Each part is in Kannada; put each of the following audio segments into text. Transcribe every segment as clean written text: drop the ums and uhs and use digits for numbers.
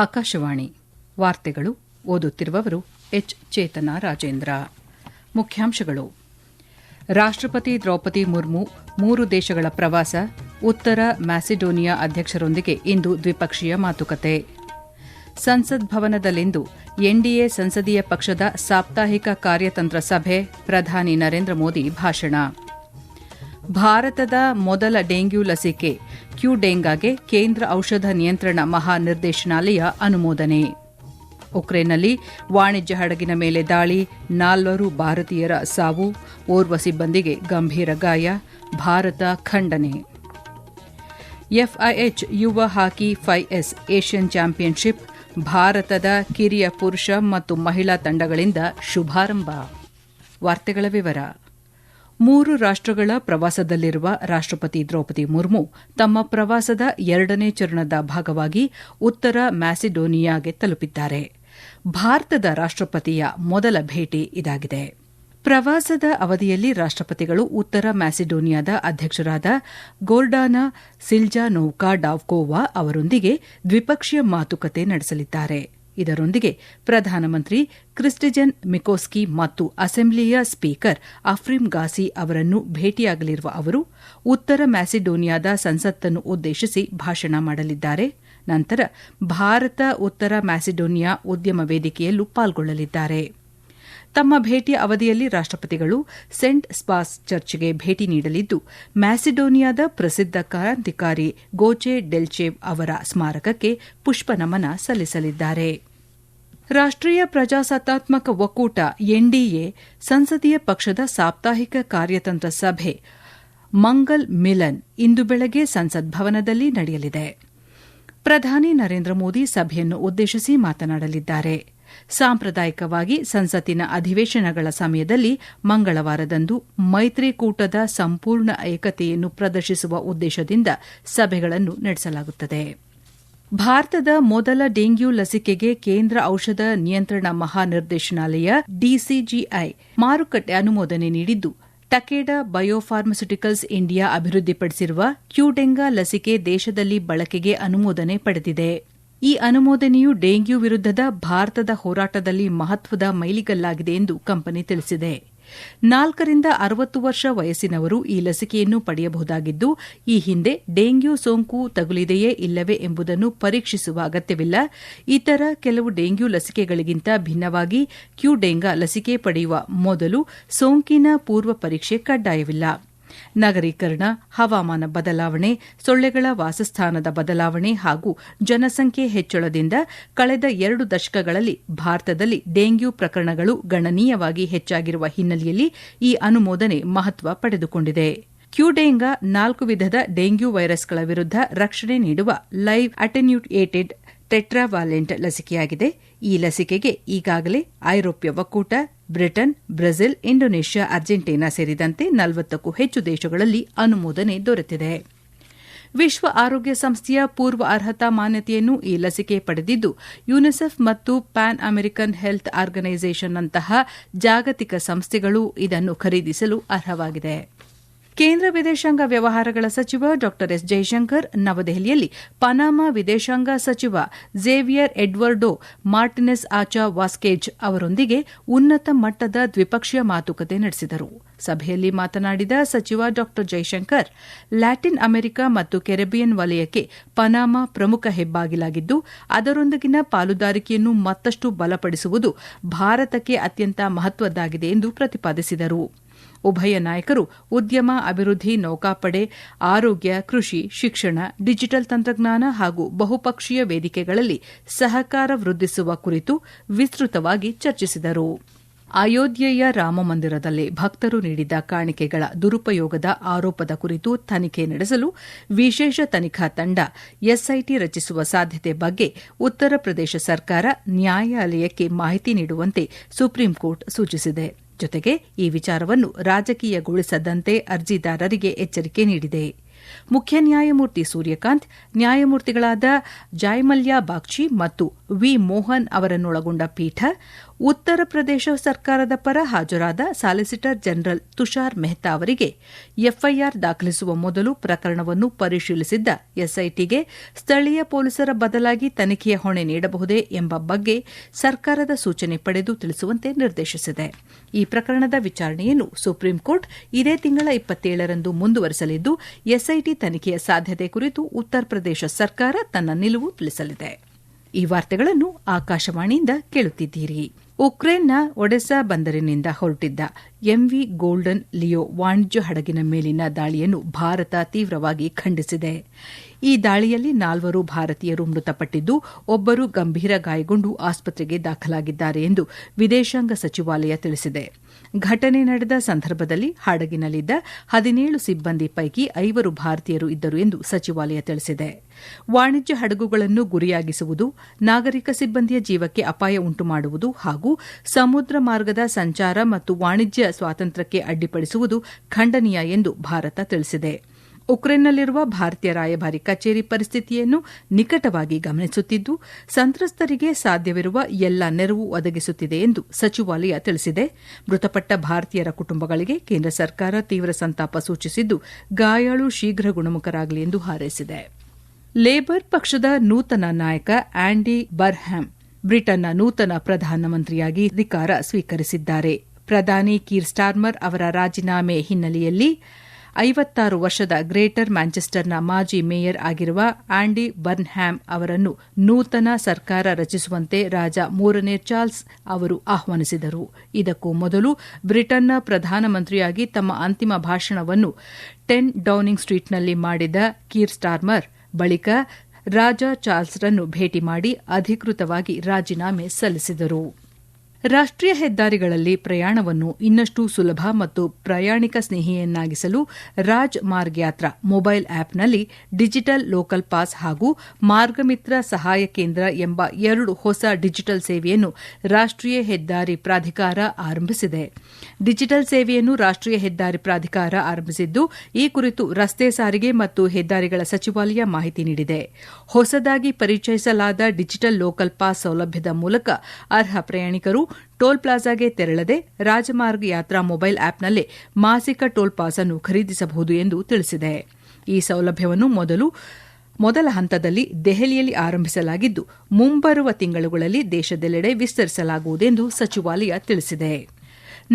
ಆಕಾಶವಾಣಿ ವಾರ್ತೆಗಳು ಓದುತ್ತಿರುವವರು ಎಚ್ ಚೇತನ ರಾಜೇಂದ್ರ. ಮುಖ್ಯಾಂಶಗಳು: ರಾಷ್ಟ್ರಪತಿ ದ್ರೌಪದಿ ಮುರ್ಮು 3 ದೇಶಗಳ ಪ್ರವಾಸ, ಉತ್ತರ ಮ್ಯಾಸಿಡೋನಿಯಾ ಅಧ್ಯಕ್ಷರೊಂದಿಗೆ ಇಂದು ದ್ವಿಪಕ್ಷೀಯ ಮಾತುಕತೆ. ಸಂಸತ್ ಭವನದಲ್ಲಿಂದು ಎನ್ಡಿಎ ಸಂಸದೀಯ ಪಕ್ಷದ ಸಾಪ್ತಾಹಿಕ ಕಾರ್ಯತಂತ್ರ ಸಭೆ, ಪ್ರಧಾನಿ ನರೇಂದ್ರ ಮೋದಿ ಭಾಷಣ. ಭಾರತದ ಮೊದಲ ಡೆಂಗ್ಯೂ ಲಸಿಕೆ ಕ್ಯೂಡೆಂಗಾಗೆ ಕೇಂದ್ರ ಔಷಧ ನಿಯಂತ್ರಣ ಮಹಾನಿರ್ದೇಶನಾಲಯ ಅನುಮೋದನೆ. ಉಕ್ರೇನ್ನಲ್ಲಿ ವಾಣಿಜ್ಯ ಹಡಗಿನ ಮೇಲೆ ದಾಳಿ, 4 ಭಾರತೀಯರ ಸಾವು, ಓರ್ವ ಸಿಬ್ಬಂದಿಗೆ ಗಂಭೀರ ಗಾಯ, ಭಾರತ ಖಂಡನೆ. ಎಫ್ಐಎಚ್ ಯುವ ಹಾಕಿ 5S ಏಷ್ಯನ್ ಚಾಂಪಿಯನ್ಶಿಪ್, ಭಾರತದ ಕಿರಿಯ ಪುರುಷ ಮತ್ತು ಮಹಿಳಾ ತಂಡಗಳಿಂದ ಶುಭಾರಂಭ. ವಾರ್ತೆಗಳ ವಿವರ. 3 ರಾಷ್ಟಗಳ ಪ್ರವಾಸದಲ್ಲಿರುವ ರಾಷ್ಟ್ರಪತಿ ದ್ರೌಪದಿ ಮುರ್ಮು ತಮ್ಮ ಪ್ರವಾಸದ 2ನೇ ಚರಣದ ಭಾಗವಾಗಿ ಉತ್ತರ ಮ್ಯಾಸಿಡೋನಿಯಾಗೆ ತಲುಪಿದ್ದಾರೆ. ಭಾರತದ ರಾಷ್ಟ್ರಪತಿಯ ಮೊದಲ ಭೇಟಿ ಇದಾಗಿದೆ. ಪ್ರವಾಸದ ಅವಧಿಯಲ್ಲಿ ರಾಷ್ಟ್ರಪತಿಗಳು ಉತ್ತರ ಮ್ಯಾಸಿಡೋನಿಯಾದ ಅಧ್ಯಕ್ಷರಾದ ಗೋರ್ಡಾನಾ ಸಿಲ್ಜಾನೋವ್ಕಾ ಡಾವ್ಕೋವಾ ಅವರೊಂದಿಗೆ ದ್ವಿಪಕ್ಷೀಯ ಮಾತುಕತೆ ನಡೆಸಲಿದ್ದಾರೆ. ಇದರೊಂದಿಗೆ ಪ್ರಧಾನಮಂತ್ರಿ ಕ್ರಿಸ್ಟಿಜನ್ ಮಿಕೋಸ್ಕಿ ಮತ್ತು ಅಸೆಂಬ್ಲಿಯ ಸ್ಪೀಕರ್ ಅಫ್ರಿಮ್ ಗಾಸಿ ಅವರನ್ನು ಭೇಟಿಯಾಗಲಿರುವ ಅವರು ಉತ್ತರ ಮ್ಯಾಸಿಡೋನಿಯಾದ ಸಂಸತ್ತನ್ನು ಉದ್ದೇಶಿಸಿ ಭಾಷಣ ಮಾಡಲಿದ್ದಾರೆ. ನಂತರ ಭಾರತ ಉತ್ತರ ಮ್ಯಾಸಿಡೋನಿಯಾ ಉದ್ಯಮ ವೇದಿಕೆಯಲ್ಲೂ ಪಾಲ್ಗೊಳ್ಳಲಿದ್ದಾರೆ. ತಮ್ಮ ಭೇಟಿಯ ಅವಧಿಯಲ್ಲಿ ರಾಷ್ಟ್ರಪತಿಗಳು ಸೆಂಟ್ ಸ್ಪಾಸ್ ಚರ್ಚ್ಗೆ ಭೇಟಿ ನೀಡಲಿದ್ದು, ಮ್ಯಾಸಿಡೋನಿಯಾದ ಪ್ರಸಿದ್ಧ ಕ್ರಾಂತಿಕಾರಿ ಗೋಚೆ ಡೆಲ್ಚೇವ್ ಅವರ ಸ್ಮಾರಕಕ್ಕೆ ಪುಷ್ಪನಮನ ಸಲ್ಲಿಸಲಿದ್ದಾರೆ. ರಾಷ್ಟ್ರೀಯ ಪ್ರಜಾಸತ್ತಾತ್ಮಕ ಒಕ್ಕೂಟ ಎನ್ಡಿಎ ಸಂಸದೀಯ ಪಕ್ಷದ ಸಾಪ್ತಾಹಿಕ ಕಾರ್ಯತಂತ್ರ ಸಭೆ ಮಂಗಲ್ ಮಿಲನ್ ಇಂದು ಬೆಳಗ್ಗೆ ಸಂಸತ್ ಭವನದಲ್ಲಿ ನಡೆಯಲಿದೆ. ಪ್ರಧಾನಿ ನರೇಂದ್ರ ಮೋದಿ ಸಭೆಯನ್ನು ಉದ್ದೇಶಿಸಿ ಮಾತನಾಡಲಿದ್ದಾರೆ. ಸಾಂಪ್ರದಾಯಿಕವಾಗಿ ಸಂಸತ್ತಿನ ಅಧಿವೇಶನಗಳ ಸಮಯದಲ್ಲಿ ಮಂಗಳವಾರದಂದು ಮೈತ್ರಿಕೂಟದ ಸಂಪೂರ್ಣ ಏಕತೆಯನ್ನು ಪ್ರದರ್ಶಿಸುವ ಉದ್ದೇಶದಿಂದ ಸಭೆಗಳನ್ನು ನಡೆಸಲಾಗುತ್ತದೆ. ಭಾರತದ ಮೊದಲ ಡೆಂಗ್ಯೂ ಲಸಿಕೆಗೆ ಕೇಂದ್ರ ಔಷಧ ನಿಯಂತ್ರಣ ಮಹಾನಿರ್ದೇಶನಾಲಯ ಡಿಸಿಜಿಐ ಮಾರುಕಟ್ಟೆ ಅನುಮೋದನೆ ನೀಡಿದ್ದು, ಟಕೇಡಾ ಬಯೋಫಾರ್ಮಸ್ಯೂಟಿಕಲ್ಸ್ ಇಂಡಿಯಾ ಅಭಿವೃದ್ಧಿಪಡಿಸಿರುವ ಕ್ಯೂಡೆಂಗಾ ಲಸಿಕೆ ದೇಶದಲ್ಲಿ ಬಳಕೆಗೆ ಅನುಮೋದನೆ ಪಡೆದಿದೆ. ಈ ಅನುಮೋದನೆಯು ಡೆಂಗ್ಯೂ ವಿರುದ್ಧದ ಭಾರತದ ಹೋರಾಟದಲ್ಲಿ ಮಹತ್ವದ ಮೈಲಿಗಲ್ಲಾಗಿದೆ ಎಂದು ಕಂಪನಿ ತಿಳಿಸಿದೆ. 4 ರಿಂದ 60 ವರ್ಷ ವಯಸ್ಸಿನವರು ಈ ಲಸಿಕೆಯನ್ನು ಪಡೆಯಬಹುದಾಗಿದ್ದು, ಈ ಹಿಂದೆ ಡೆಂಗ್ಯೂ ಸೋಂಕು ತಗುಲಿದೆಯೇ ಇಲ್ಲವೇ ಎಂಬುದನ್ನು ಪರೀಕ್ಷಿಸುವ ಅಗತ್ಯವಿಲ್ಲ. ಇತರ ಕೆಲವು ಡೆಂಗ್ಯೂ ಲಸಿಕೆಗಳಿಗಿಂತ ಭಿನ್ನವಾಗಿ ಕ್ಯೂಡೆಂಗಾ ಲಸಿಕೆ ಪಡೆಯುವ ಮೊದಲು ಸೋಂಕಿನ ಪೂರ್ವ ಪರೀಕ್ಷೆ ಕಡ್ಡಾಯವಿಲ್ಲ. ನಗರೀಕರಣ, ಹವಾಮಾನ ಬದಲಾವಣೆ, ಸೊಳ್ಳೆಗಳ ವಾಸಸ್ಥಾನದ ಬದಲಾವಣೆ ಹಾಗೂ ಜನಸಂಖ್ಯೆ ಹೆಚ್ಚಳದಿಂದ ಕಳೆದ 2 ದಶಕಗಳಲ್ಲಿ ಭಾರತದಲ್ಲಿ ಡೆಂಗ್ಯೂ ಪ್ರಕರಣಗಳು ಗಣನೀಯವಾಗಿ ಹೆಚ್ಚಾಗಿರುವ ಹಿನ್ನೆಲೆಯಲ್ಲಿ ಈ ಅನುಮೋದನೆ ಮಹತ್ವ ಪಡೆದುಕೊಂಡಿದೆ. ಕ್ಯೂಡೆಂಗಾ 4 ವಿಧದ ಡೆಂಗ್ಯೂ ವೈರಸ್ಗಳ ವಿರುದ್ಧ ರಕ್ಷಣೆ ನೀಡುವ ಲೈವ್ ಅಟೆನ್ಯೂಯೇಟೆಡ್ ಟೆಟ್ರಾವಾಲೆಂಟ್ ಲಸಿಕೆಯಾಗಿದೆ. ಈ ಲಸಿಕೆಗೆ ಈಗಾಗಲೇ ಐರೋಪ್ಯ ಒಕ್ಕೂಟ, ಬ್ರಿಟನ್, ಬ್ರೆಜಿಲ್, ಇಂಡೋನೇಷ್ಯಾ, ಅರ್ಜೆಂಟೀನಾ ಸೇರಿದಂತೆ 40ಕ್ಕೂ ಹೆಚ್ಚು ದೇಶಗಳಲ್ಲಿ ಅನುಮೋದನೆ ದೊರೆತಿದೆ. ವಿಶ್ವ ಆರೋಗ್ಯ ಸಂಸ್ಥೆಯ ಪೂರ್ವ ಅರ್ಹತಾ ಮಾನ್ಯತೆಯನ್ನು ಈ ಲಸಿಕೆ ಪಡೆದಿದ್ದು, ಯುನಿಸೆಫ್ ಮತ್ತು ಪ್ಯಾನ್ ಅಮೆರಿಕನ್ ಹೆಲ್ತ್ ಆರ್ಗನೈಸೇಷನ್ನಂತಹ ಜಾಗತಿಕ ಸಂಸ್ಥೆಗಳು ಇದನ್ನು ಖರೀದಿಸಲು ಅರ್ಹವಾಗಿದೆ. ಕೇಂದ್ರ ವಿದೇಶಾಂಗ ವ್ಯವಹಾರಗಳ ಸಚಿವ ಡಾ ಎಸ್ ಜೈಶಂಕರ್ ನವದೆಹಲಿಯಲ್ಲಿ ಪನಾಮಾ ವಿದೇಶಾಂಗ ಸಚಿವ ಝೇವಿಯರ್ ಎಡ್ವರ್ಡೋ ಮಾರ್ಟಿನೆಸ್ ಆಚಾ ವಾಸ್ಕೇಜ್ ಅವರೊಂದಿಗೆ ಉನ್ನತ ಮಟ್ಟದ ದ್ವಿಪಕ್ಷೀಯ ಮಾತುಕತೆ ನಡೆಸಿದರು. ಸಭೆಯಲ್ಲಿ ಮಾತನಾಡಿದ ಸಚಿವ ಡಾ ಜೈಶಂಕರ್, ಲ್ಯಾಟಿನ್ ಅಮೆರಿಕ ಮತ್ತು ಕೆರೆಬಿಯನ್ ವಲಯಕ್ಕೆ ಪನಾಮಾ ಪ್ರಮುಖ ಹೆಬ್ಬಾಗಿಲಾಗಿದ್ದು, ಅದರೊಂದಿಗಿನ ಪಾಲುದಾರಿಕೆಯನ್ನು ಮತ್ತಷ್ಟು ಬಲಪಡಿಸುವುದು ಭಾರತಕ್ಕೆ ಅತ್ಯಂತ ಮಹತ್ವದ್ದಾಗಿದೆ ಎಂದು ಪ್ರತಿಪಾದಿಸಿದರು. ಉಭಯ ನಾಯಕರು ಉದ್ಯಮ, ಅಭಿವೃದ್ಧಿ, ನೌಕಾಪಡೆ, ಆರೋಗ್ಯ, ಕೃಷಿ, ಶಿಕ್ಷಣ, ಡಿಜಿಟಲ್ ತಂತ್ರಜ್ಞಾನ ಹಾಗೂ ಬಹುಪಕ್ಷೀಯ ವೇದಿಕೆಗಳಲ್ಲಿ ಸಹಕಾರ ವೃದ್ಧಿಸುವ ಕುರಿತು ವಿಸ್ತೃತವಾಗಿ ಚರ್ಚಿಸಿದರು. ಅಯೋಧ್ಯೆಯ ರಾಮಮಂದಿರದಲ್ಲಿ ಭಕ್ತರು ನೀಡಿದ ಕಾಣಿಕೆಗಳ ದುರುಪಯೋಗದ ಆರೋಪದ ಕುರಿತು ತನಿಖೆ ನಡೆಸಲು ವಿಶೇಷ ತನಿಖಾ ತಂಡ ಎಸ್ಐಟಿ ರಚಿಸುವ ಸಾಧ್ಯತೆ ಬಗ್ಗೆ ಉತ್ತರ ಪ್ರದೇಶ ಸರ್ಕಾರ ನ್ಯಾಯಾಲಯಕ್ಕೆ ಮಾಹಿತಿ ನೀಡುವಂತೆ ಸುಪ್ರೀಂಕೋರ್ಟ್ ಸೂಚಿಸಿದೆ. ಜೊತೆಗೆ ಈ ವಿಚಾರವನ್ನು ರಾಜಕೀಯಗೊಳಿಸದಂತೆ ಅರ್ಜಿದಾರರಿಗೆ ಎಚ್ಚರಿಕೆ ನೀಡಿದೆ. ಮುಖ್ಯ ನ್ಯಾಯಮೂರ್ತಿ ಸೂರ್ಯಕಾಂತ್, ನ್ಯಾಯಮೂರ್ತಿಗಳಾದ ಜಾಯ್ಮಲ್ಯಾ ಬಾಗ್ಚಿ ಮತ್ತು ವಿ ಮೋಹನ್ ಅವರನ್ನೊಳಗೊಂಡ ಪೀಠ ಉತ್ತರ ಪ್ರದೇಶ ಸರ್ಕಾರದ ಪರ ಹಾಜರಾದ ಸಾಲಿಸಿಟರ್ ಜನರಲ್ ತುಷಾರ್ ಮೆಹ್ತಾ ಅವರಿಗೆ ಎಫ್ಐಆರ್ ದಾಖಲಿಸುವ ಮೊದಲು ಪ್ರಕರಣವನ್ನು ಪರಿಶೀಲಿಸಿದ್ದ ಎಸ್ಐಟಿಗೆ ಸ್ಥಳೀಯ ಪೊಲೀಸರ ಬದಲಾಗಿ ತನಿಖೆಯ ಹೊಣೆ ನೀಡಬಹುದೇ ಎಂಬ ಬಗ್ಗೆ ಸರ್ಕಾರದ ಸೂಚನೆ ಪಡೆದು ತಿಳಿಸುವಂತೆ ನಿರ್ದೇಶಿಸಿದೆ. ಈ ಪ್ರಕರಣದ ವಿಚಾರಣೆಯನ್ನು ಸುಪ್ರೀಂ ಕೋರ್ಟ್ ಇದೇ ತಿಂಗಳ 27ರಂದು ಮುಂದುವರೆಸಲಿದ್ದು, ಎಸ್ಐಟಿ ತನಿಖೆಯ ಸಾಧ್ಯತೆ ಕುರಿತು ಉತ್ತರ ಪ್ರದೇಶ ಸರ್ಕಾರ ತನ್ನ ನಿಲುವು ತಿಳಿಸಲಿದೆ. ಈ ವಾರ್ತೆಗಳನ್ನು ಆಕಾಶವಾಣಿಯಿಂದ ಕೇಳುತ್ತಿದ್ದೀರಿ. ಉಕ್ರೇನ್ನ ಒಡೆಸಾ ಬಂದರಿನಿಂದ ಹೊರಟಿದ್ದ ಎಂವಿ ಗೋಲ್ಡನ್ ಲಿಯೋ ವಾಣಿಜ್ಯ ಹಡಗಿನ ಮೇಲಿನ ದಾಳಿಯನ್ನು ಭಾರತ ತೀವ್ರವಾಗಿ ಖಂಡಿಸಿದೆ. ಈ ದಾಳಿಯಲ್ಲಿ 4 ಭಾರತೀಯರು ಮೃತಪಟ್ಟಿದ್ದು, ಒಬ್ಬರು ಗಂಭೀರ ಗಾಯಗೊಂಡು ಆಸ್ಪತ್ರೆಗೆ ದಾಖಲಾಗಿದ್ದಾರೆ ಎಂದು ವಿದೇಶಾಂಗ ಸಚಿವಾಲಯ ತಿಳಿಸಿದೆ. ಘಟನೆ ನಡೆದ ಸಂದರ್ಭದಲ್ಲಿ ಹಡಗಿನಲ್ಲಿದ್ದ 17 ಸಿಬ್ಬಂದಿ ಪೈಕಿ 5 ಭಾರತೀಯರು ಇದ್ದರು ಎಂದು ಸಚಿವಾಲಯ ತಿಳಿಸಿದೆ. ವಾಣಿಜ್ಯ ಹಡಗುಗಳನ್ನು ಗುರಿಯಾಗಿಸುವುದು, ನಾಗರಿಕ ಸಿಬ್ಬಂದಿಯ ಜೀವಕ್ಕೆ ಅಪಾಯ ಉಂಟುಮಾಡುವುದು ಹಾಗೂ ಸಮುದ್ರ ಮಾರ್ಗದ ಸಂಚಾರ ಮತ್ತು ವಾಣಿಜ್ಯ ಸ್ವಾತಂತ್ರ್ಯಕ್ಕೆ ಅಡ್ಡಿಪಡಿಸುವುದು ಖಂಡನೀಯ ಎಂದು ಭಾರತ ತಿಳಿಸಿದೆ. ಉಕ್ರೇನ್ನಲ್ಲಿರುವ ಭಾರತೀಯ ರಾಯಭಾರಿ ಕಚೇರಿ ಪರಿಸ್ಥಿತಿಯನ್ನು ನಿಕಟವಾಗಿ ಗಮನಿಸುತ್ತಿದ್ದು, ಸಂತ್ರಸ್ತರಿಗೆ ಸಾಧ್ಯವಿರುವ ಎಲ್ಲ ನೆರವು ಒದಗಿಸುತ್ತಿದೆ ಎಂದು ಸಚಿವಾಲಯ ತಿಳಿಸಿದೆ. ಮೃತಪಟ್ಟ ಭಾರತೀಯರ ಕುಟುಂಬಗಳಿಗೆ ಕೇಂದ್ರ ಸರ್ಕಾರ ತೀವ್ರ ಸಂತಾಪ ಸೂಚಿಸಿದ್ದು, ಗಾಯಾಳು ಶೀಘ್ರ ಗುಣಮುಖರಾಗಲಿ ಎಂದು ಹಾರೈಸಿದೆ. ಲೇಬರ್ ಪಕ್ಷದ ನೂತನ ನಾಯಕ ಆಂಡಿ ಬರ್ಹ್ಯಾಮ್ ಬ್ರಿಟನ್ನ ನೂತನ ಪ್ರಧಾನಮಂತ್ರಿಯಾಗಿ ಅಧಿಕಾರ ಸ್ವೀಕರಿಸಿದ್ದಾರೆ. ಪ್ರಧಾನಿ ಕೀರ್ ಸ್ಟಾರ್ಮರ್ ಅವರ ರಾಜೀನಾಮೆ ಹಿನ್ನೆಲೆಯಲ್ಲಿ 56 ವರ್ಷದ ಗ್ರೇಟರ್ ಮ್ಯಾಂಚೆಸ್ಟರ್ನ ಮಾಜಿ ಮೇಯರ್ ಆಗಿರುವ ಆಂಡಿ ಬರ್ನ್ಹ್ಯಾಮ್ ಅವರನ್ನು ನೂತನ ಸರ್ಕಾರ ರಚಿಸುವಂತೆ ರಾಜ 3ನೇ ಚಾರ್ಲ್ಸ್ ಅವರು ಆಹ್ವಾನಿಸಿದರು. ಇದಕ್ಕೂ ಮೊದಲು ಬ್ರಿಟನ್ನ ಪ್ರಧಾನಮಂತ್ರಿಯಾಗಿ ತಮ್ಮ ಅಂತಿಮ ಭಾಷಣವನ್ನು 10 ಡೌನಿಂಗ್ ಸ್ಟ್ರೀಟ್ನಲ್ಲಿ ಮಾಡಿದ ಕೀರ್ ಸ್ಟಾರ್ಮರ್ ಬಳಿಕ ರಾಜ ಚಾರ್ಲ್ಸ್ರನ್ನು ಭೇಟಿ ಮಾಡಿ ಅಧಿಕೃತವಾಗಿ ರಾಜೀನಾಮೆ ಸಲ್ಲಿಸಿದರು. ರಾಷ್ಟೀಯ ಹೆದ್ದಾರಿಗಳಲ್ಲಿ ಪ್ರಯಾಣವನ್ನು ಇನ್ನಷ್ಟು ಸುಲಭ ಮತ್ತು ಪ್ರಯಾಣಿಕ ಸ್ನೇಹಿಯನ್ನಾಗಿಸಲು ರಾಜ್ ಮಾರ್ಗ್ ಯಾತ್ರಾ ಮೊಬೈಲ್ ಆಪ್ನಲ್ಲಿ ಡಿಜಿಟಲ್ ಲೋಕಲ್ ಪಾಸ್ ಹಾಗೂ ಮಾರ್ಗಮಿತ್ರ ಸಹಾಯ ಕೇಂದ್ರ ಎಂಬ 2 ಹೊಸ ಡಿಜಿಟಲ್ ಸೇವೆಯನ್ನು ರಾಷ್ಟೀಯ ಹೆದ್ದಾರಿ ಪ್ರಾಧಿಕಾರ ಆರಂಭಿಸಿದೆ. ಡಿಜಿಟಲ್ ಸೇವೆಯನ್ನು ರಾಷ್ಟೀಯ ಹೆದ್ದಾರಿ ಪ್ರಾಧಿಕಾರ ಆರಂಭಿಸಿದ್ದು, ಈ ಕುರಿತು ರಸ್ತೆ ಸಾರಿಗೆ ಮತ್ತು ಹೆದ್ದಾರಿಗಳ ಸಚಿವಾಲಯ ಮಾಹಿತಿ ನೀಡಿದೆ. ಹೊಸದಾಗಿ ಪರಿಚಯಿಸಲಾದ ಡಿಜಿಟಲ್ ಲೋಕಲ್ ಪಾಸ್ ಸೌಲಭ್ಯದ ಮೂಲಕ ಅರ್ಹ ಪ್ರಯಾಣಿಕರು ಟೋಲ್ ಪ್ಲಾಜಾಗೆ ತೆರಳದೆ ರಾಜಮಾರ್ಗ್ ಯಾತ್ರಾ ಮೊಬೈಲ್ ಆಪ್ನಲ್ಲೇ ಮಾಸಿಕ ಟೋಲ್ ಪಾಸ್ ಅನ್ನು ಖರೀದಿಸಬಹುದು ಎಂದು ತಿಳಿಸಿದೆ. ಈ ಸೌಲಭ್ಯವನ್ನು ಮೊದಲ ಹಂತದಲ್ಲಿ ದೆಹಲಿಯಲ್ಲಿ ಆರಂಭಿಸಲಾಗಿದ್ದು, ಮುಂಬರುವ ತಿಂಗಳುಗಳಲ್ಲಿ ದೇಶದೆಲ್ಲೆಡೆ ವಿಸ್ತರಿಸಲಾಗುವುದೆಂದು ಸಚಿವಾಲಯ ತಿಳಿಸಿದೆ.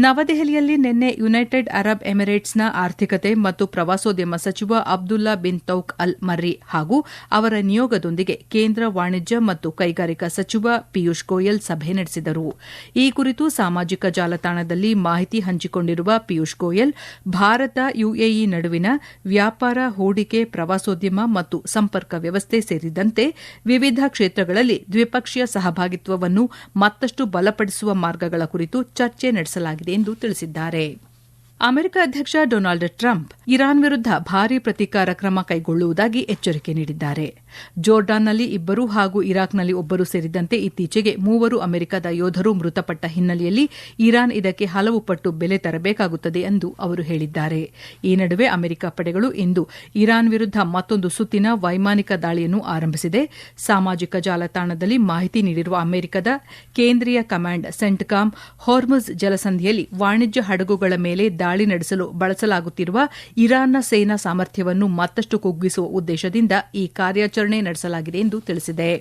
ನವದೆಹಲಿಯಲ್ಲಿ ನಿನ್ನೆ ಯುನೈಟೆಡ್ ಅರಬ್ ಎಮಿರೇಟ್ಸ್ನ ಆರ್ಥಿಕತೆ ಮತ್ತು ಪ್ರವಾಸೋದ್ಯಮ ಸಚಿವ ಅಬ್ದುಲ್ಲಾ ಬಿನ್ ತೌಕ್ ಅಲ್ ಮರ್ರಿ ಹಾಗೂ ಅವರ ನಿಯೋಗದೊಂದಿಗೆ ಕೇಂದ್ರ ವಾಣಿಜ್ಯ ಮತ್ತು ಕೈಗಾರಿಕಾ ಸಚಿವ ಪಿಯೂಷ್ ಗೋಯಲ್ ಸಭೆ ನಡೆಸಿದರು. ಈ ಕುರಿತು ಸಾಮಾಜಿಕ ಜಾಲತಾಣದಲ್ಲಿ ಮಾಹಿತಿ ಹಂಚಿಕೊಂಡಿರುವ ಪಿಯೂಷ್ ಗೋಯಲ್, ಭಾರತ ಯುಎಇ ನಡುವಿನ ವ್ಯಾಪಾರ, ಹೂಡಿಕೆ, ಪ್ರವಾಸೋದ್ಯಮ ಮತ್ತು ಸಂಪರ್ಕ ವ್ಯವಸ್ಥೆ ಸೇರಿದಂತೆ ವಿವಿಧ ಕ್ಷೇತ್ರಗಳಲ್ಲಿ ದ್ವಿಪಕ್ಷೀಯ ಸಹಭಾಗಿತ್ವವನ್ನು ಮತ್ತಷ್ಟು ಬಲಪಡಿಸುವ ಮಾರ್ಗಗಳ ಕುರಿತು ಚರ್ಚೆ ನಡೆಸಲಾಗಿದೆ ಎಂದು ತಿಳಿಸಿದ್ದಾರೆ. ಅಮೆರಿಕ ಅಧ್ಯಕ್ಷ ಡೊನಾಲ್ಡ್ ಟ್ರಂಪ್ ಇರಾನ್ ವಿರುದ್ಧ ಭಾರೀ ಪ್ರತೀಕಾರ ಕ್ರಮ ಕೈಗೊಳ್ಳುವುದಾಗಿ ಎಚ್ಚರಿಕೆ ನೀಡಿದ್ದಾರೆ. ಜೋರ್ಡಾನ್ನಲ್ಲಿ 2 ಹಾಗೂ ಇರಾಕ್ನಲ್ಲಿ 1 ಸೇರಿದಂತೆ ಇತ್ತೀಚೆಗೆ 3 ಅಮೆರಿಕದ ಯೋಧರು ಮೃತಪಟ್ಟ ಹಿನ್ನೆಲೆಯಲ್ಲಿ ಇರಾನ್ ಇದಕ್ಕೆ ಹಲವು ಪಟ್ಟು ಬೆಲೆ ತರಬೇಕಾಗುತ್ತದೆ ಎಂದು ಅವರು ಹೇಳಿದ್ದಾರೆ. ಈ ನಡುವೆ ಅಮೆರಿಕ ಪಡೆಗಳು ಇಂದು ಇರಾನ್ ವಿರುದ್ಧ ಮತ್ತೊಂದು ಸುತ್ತಿನ ವೈಮಾನಿಕ ದಾಳಿಯನ್ನು ಆರಂಭಿಸಿದೆ. ಸಾಮಾಜಿಕ ಜಾಲತಾಣದಲ್ಲಿ ಮಾಹಿತಿ ನೀಡಿರುವ ಅಮೆರಿಕದ ಕೇಂದ್ರೀಯ ಕಮಾಂಡ್ ಸೆಂಟ್ಕಾಮ್, ಹೊರ್ಮುಜ್ ಜಲಸಂಧಿಯಲ್ಲಿ ವಾಣಿಜ್ಯ ಹಡಗುಗಳ ಮೇಲೆ ದಾಳಿ ನಡೆಸಲು ಬಳಸಲಾಗುತ್ತಿರುವ ಇರಾನ್ನ ಸೇನಾ ಸಾಮರ್ಥ್ಯವನ್ನು ಮತ್ತಷ್ಟು ಕುಗ್ಗಿಸುವ ಉದ್ದೇಶದಿಂದ ಈ ಕಾರ್ಯಾಚರಣೆ ನಡೆಸಲಾಗಿದೆ ಎಂದು ತಿಳಿಸಿದೆ.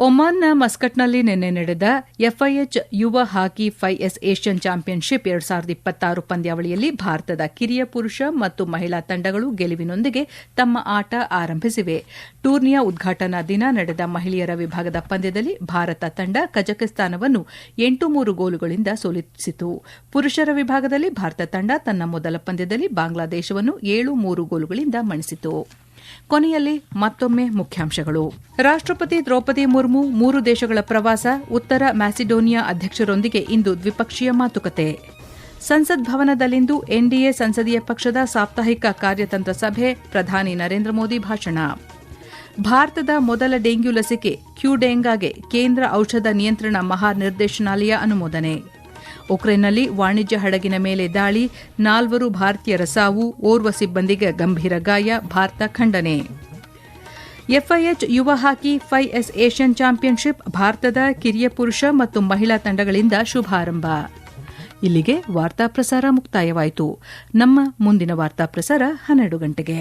ಒಮಾನ್ನ ಮಸ್ಕಟ್ನಲ್ಲಿ ನಿನ್ನೆ ನಡೆದ ಎಫ್ಐಎಚ್ ಯುವ ಹಾಕಿ 5S ಏಷ್ಯನ್ ಚಾಂಪಿಯನ್ಶಿಪ್ 2026 ಪಂದ್ಯಾವಳಿಯಲ್ಲಿ ಭಾರತದ ಕಿರಿಯ ಪುರುಷ ಮತ್ತು ಮಹಿಳಾ ತಂಡಗಳು ಗೆಲುವಿನೊಂದಿಗೆ ತಮ್ಮ ಆಟ ಆರಂಭಿಸಿವೆ. ಟೂರ್ನಿಯ ಉದ್ಘಾಟನಾ ದಿನ ನಡೆದ ಮಹಿಳೆಯರ ವಿಭಾಗದ ಪಂದ್ಯದಲ್ಲಿ ಭಾರತ ತಂಡ ಕಜಕಿಸ್ತಾನವನ್ನು 8-3 ಗೋಲುಗಳಿಂದ ಸೋಲಿಸಿತು. ಪುರುಷರ ವಿಭಾಗದಲ್ಲಿ ಭಾರತ ತಂಡ ತನ್ನ ಮೊದಲ ಪಂದ್ಯದಲ್ಲಿ ಬಾಂಗ್ಲಾದೇಶವನ್ನು 7-3 ಗೋಲುಗಳಿಂದ ಮಣಿಸಿತು. ಕೊನೆಯಲ್ಲಿ ಮತ್ತೊಮ್ಮೆ ಮುಖ್ಯಾಂಶಗಳು. ರಾಷ್ಟಪತಿ ದ್ರೌಪದಿ ಮುರ್ಮು 3 ದೇಶಗಳ ಪ್ರವಾಸ, ಉತ್ತರ ಮ್ಯಾಸಿಡೋನಿಯಾ ಅಧ್ಯಕ್ಷರೊಂದಿಗೆ ಇಂದು ದ್ವಿಪಕ್ಷೀಯ ಮಾತುಕತೆ. ಸಂಸತ್ ಭವನದಲ್ಲಿಂದು ಎನ್ಡಿಎ ಸಂಸದೀಯ ಪಕ್ಷದ ಸಾಪ್ತಾಹಿಕ ಕಾರ್ಯತಂತ್ರ ಸಭೆ, ಪ್ರಧಾನಿ ನರೇಂದ್ರ ಮೋದಿ ಭಾಷಣ. ಭಾರತದ ಮೊದಲ ಡೆಂಗ್ಯೂ ಲಸಿಕೆ ಕ್ಯೂಡೆಂಗಾಗೆ ಕೇಂದ್ರ ಔಷಧ ನಿಯಂತ್ರಣ ಮಹಾನಿರ್ದೇಶನಾಲಯ ಅನುಮೋದನೆ. ಉಕ್ರೇನ್ನಲ್ಲಿ ವಾಣಿಜ್ಯ ಹಡಗಿನ ಮೇಲೆ ದಾಳಿ, 4 ಭಾರತೀಯರ ಸಾವು, ಓರ್ವ ಸಿಬ್ಬಂದಿಗೆ ಗಂಭೀರ ಗಾಯ, ಭಾರತ ಖಂಡನೆ. ಎಫ್ಐಎಚ್ ಯುವ ಹಾಕಿ 5S ಏಷ್ಯನ್ ಚಾಂಪಿಯನ್ಶಿಪ್ ಭಾರತದ ಕಿರಿಯ ಪುರುಷ ಮತ್ತು ಮಹಿಳಾ ತಂಡಗಳಿಂದ ಶುಭಾರಂಭ. ಇಲ್ಲಿಗೆ ವಾರ್ತಾ ಪ್ರಸಾರ ಮುಕ್ತಾಯವಾಯಿತು. ನಮ್ಮ ಮುಂದಿನ ವಾರ್ತಾ ಪ್ರಸಾರ 12 ಗಂಟೆಗೆ.